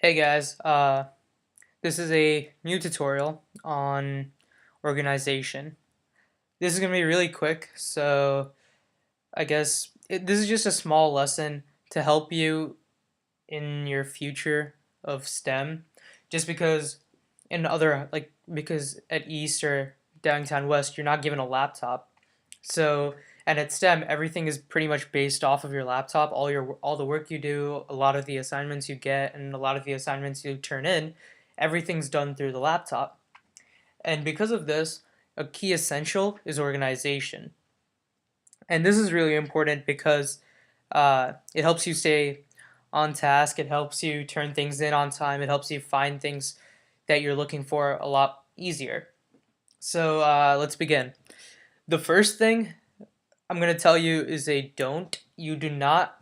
Hey guys, this is a new tutorial on organization. This is going to be really quick, so I guess this is just a small lesson to help you in your future of STEM. Just because because at East or downtown West, you're not given a laptop. So, and at STEM, everything is pretty much based off of your laptop. All the work you do, a lot of the assignments you get, and a lot of the assignments you turn in, everything's done through the laptop. And because of this, a key essential is organization. And this is really important because it helps you stay on task. It helps you turn things in on time. It helps you find things that you're looking for a lot easier. So let's begin. The first thing I'm going to tell you is a don't. You do not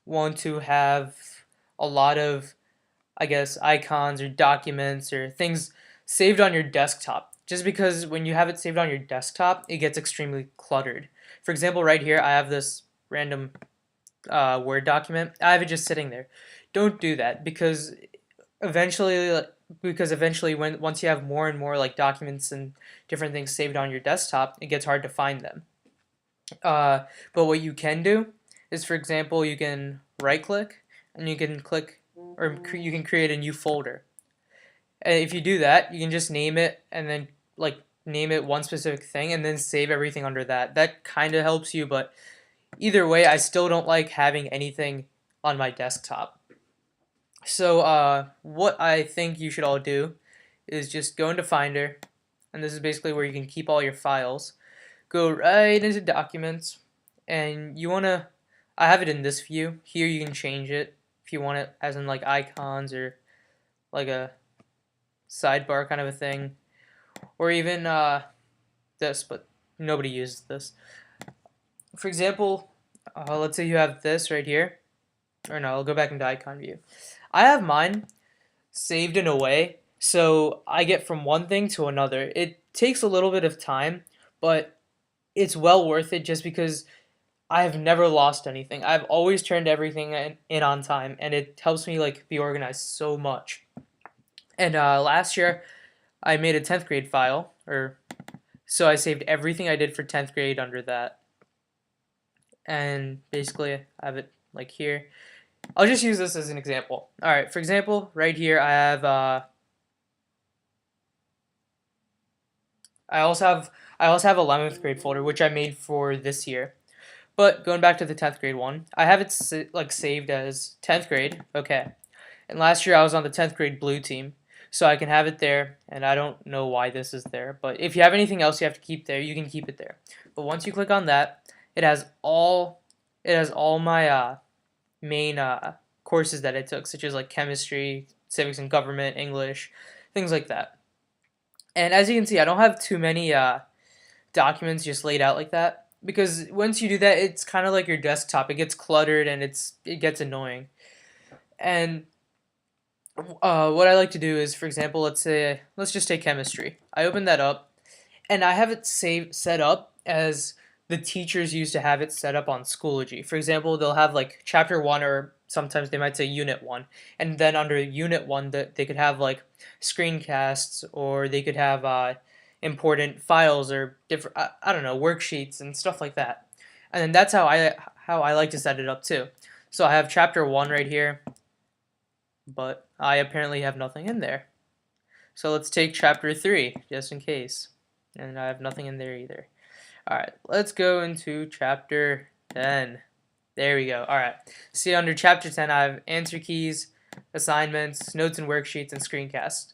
want to have a lot of, I guess, icons or documents or things saved on your desktop. Just because when you have it saved on your desktop, it gets extremely cluttered. For example, right here, I have this random Word document. I have it just sitting there. Don't do that eventually, because eventually, when once you have more and more like documents and different things saved on your desktop, it gets hard to find them. But what you can do is, for example, you can right click and you can click or you can create a new folder. And if you do that, you can just name it and then name it one specific thing and then save everything under that. That kind of helps you, but either way, I still don't like having anything on my desktop. So what I think you should all do is just go into Finder, and this is basically where you can keep all your files. Go right into Documents, and I have it in this view. Here you can change it if you want it as in like icons or like a sidebar kind of a thing, or even this, but nobody uses this. For example, let's say you have this right here, or no, I'll go back into icon view. I have mine saved in a way so I get from one thing to another. It takes a little bit of time, but it's well worth it just because I have never lost anything. I've always turned everything in on time, and it helps me like be organized so much. And last year, I made a 10th grade file, or so I saved everything I did for 10th grade under that. And basically, I have it like here. I'll just use this as an example. All right, for example, right here I also have 11th grade folder which I made for this year. But going back to the 10th grade one, I have it saved as 10th grade. Okay. And last year I was on the 10th grade blue team, so I can have it there, and I don't know why this is there, but if you have anything else you have to keep there, you can keep it there. But once you click on that, it has all my main courses that I took, such as like chemistry, civics and government, English, things like that. And as you can see, I don't have too many documents just laid out like that, because once you do that, it's kind of like your desktop. It gets cluttered and it gets annoying. And what I like to do is, for example, let's just take chemistry. I open that up, and I have it set up as the teachers used to have it set up on Schoology. For example, they'll have like chapter one, or sometimes they might say unit one, and then under unit one, that they could have like screencasts, or they could have important files or different I don't know, worksheets and stuff like that. And then that's how I like to set it up too. So I have chapter one right here, but I apparently have nothing in there. So let's take chapter 3, just in case. And I have nothing in there either. Alright, let's go into chapter 10. There we go. Alright, see under chapter 10 I have answer keys, assignments, notes and worksheets, and screencasts.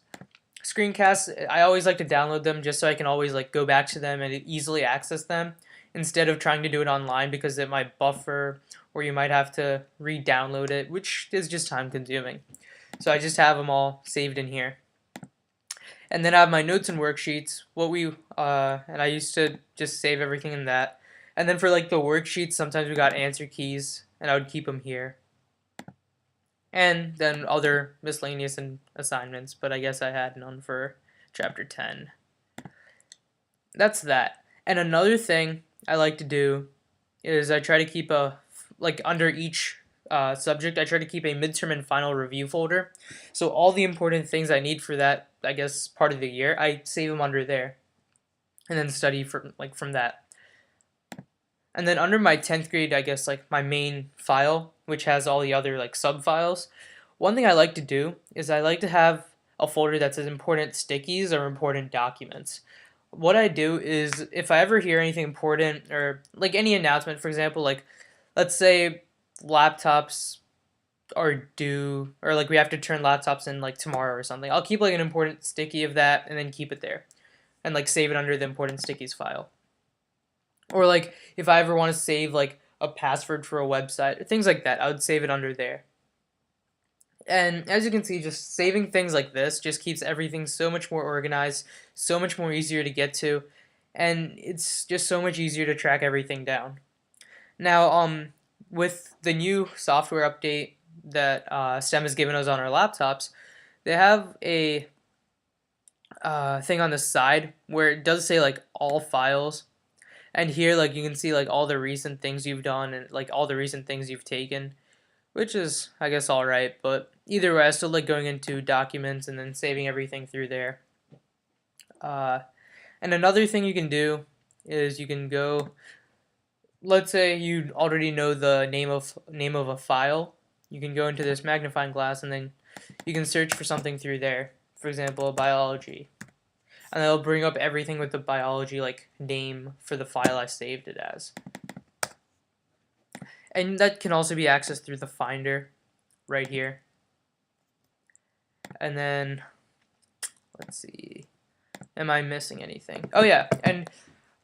Screencasts, I always like to download them just so I can always like go back to them and easily access them instead of trying to do it online, because it might buffer or you might have to re-download it, which is just time consuming. So I just have them all saved in here. And then I have my notes and worksheets. And I used to just save everything in that. And then for like the worksheets, sometimes we got answer keys, and I would keep them here. And then other miscellaneous and assignments, but I guess I had none for chapter 10. That's that. And another thing I like to do is I try to keep like under each subject, I try to keep a midterm and final review folder. So all the important things I need for that, I guess, part of the year, I save them under there, and then study from that. And then under my 10th grade, I guess like my main file, which has all the other like sub files. One thing I like to do is I like to have a folder that says important stickies or important documents. What I do is if I ever hear anything important or like any announcement, for example, like let's say laptops are due or like we have to turn laptops in like tomorrow or something, I'll keep like an important sticky of that and then keep it there and like save it under the important stickies file. Or like if I ever want to save like a password for a website or things like that, I would save it under there. And as you can see, just saving things like this just keeps everything so much more organized, so much more easier to get to, and it's just so much easier to track everything down. Now, with the new software update that STEM has given us on our laptops, they have a thing on the side where it does say like all files, and here like you can see like all the recent things you've done and like all the recent things you've taken, which is I guess all right. But either way, I still like going into documents and then saving everything through there. Uh, and another thing you can do is you can go. Let's say you already know the name of a file. You can go into this magnifying glass and then you can search for something through there. For example, biology, and it'll bring up everything with the biology like name for the file I saved it as. And that can also be accessed through the Finder right here. And then, let's see, am I missing anything? Oh yeah, and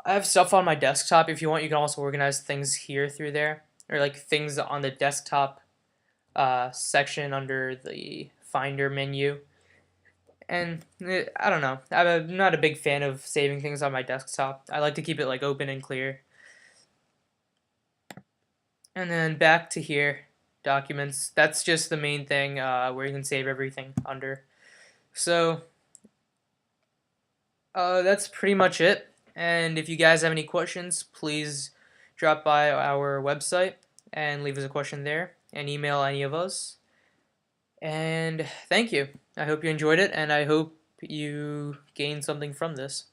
I have stuff on my desktop. If you want, you can also organize things here through there, or like things on the desktop section under the Finder menu. And I don't know, I'm not a big fan of saving things on my desktop. I like to keep it like open and clear. And then back to here, documents. That's just the main thing where you can save everything under. So that's pretty much it. And if you guys have any questions, please drop by our website and leave us a question there and email any of us. And thank you. I hope you enjoyed it, and I hope you gained something from this.